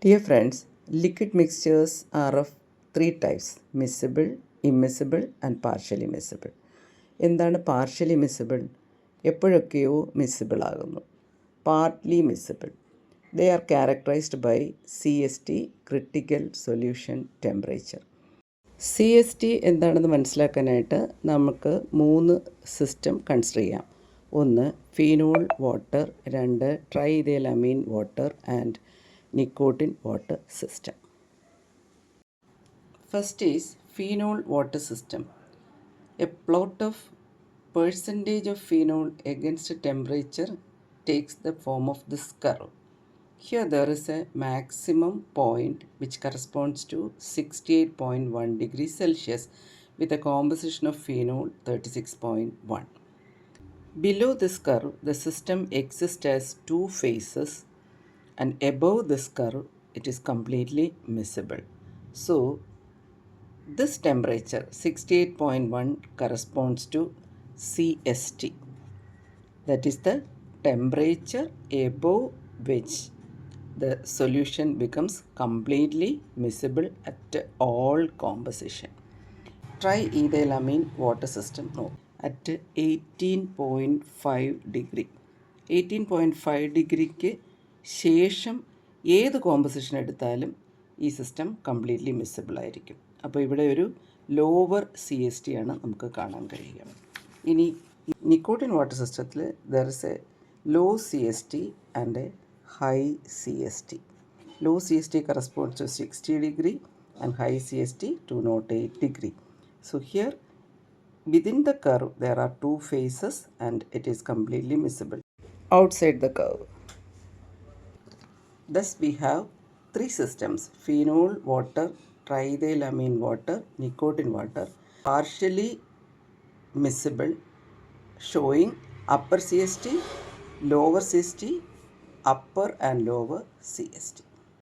Dear friends, liquid mixtures are of three types: miscible, immiscible and partially miscible. എന്താണ് partially miscible? എപ്പോഴൊക്കെയോ miscible ആകുന്നു. Partly miscible. They are characterised by CST, critical solution temperature. CST എന്താണെന്ന് മനസ്സിലാക്കാനായിട്ട് നമുക്ക് 3 system consider ചെയ്യാം. ഒന്ന് phenol water, 2 triethylamine water and nicotine water system. First is phenol water system. A plot of percentage of phenol against temperature takes the form of this curve. Here there is a maximum point which corresponds to 68.1 degrees Celsius with a composition of phenol 36.1. Below this curve, the system exists as two phases, and above this curve it is completely miscible. So this temperature 68.1 corresponds to CST, that is the temperature above which the solution becomes completely miscible at all composition. Triethylamine water system at 18.5 degree. 18.5 ഡിഗ്രിക്ക് ശേഷം ഏത് composition എടുത്താലും ഈ system completely miscible ആയിരിക്കും. അപ്പോൾ ഇവിടെ ഒരു lower CST ആണ് നമുക്ക് കാണാൻ കഴിയുക. ഇനി നിക്കോട്ടിൻ വാട്ടർ സിസ്റ്റത്തിൽ there is a low CST and a high CST. Low CST corresponds to 60 degree and high CST to 108 degree. So here within the curve there are two phases and it is completely miscible outside the curve. Thus we have three systems: phenol water, triethylamine water, nicotine water, partially miscible, showing upper CST, lower CST, upper and lower CST.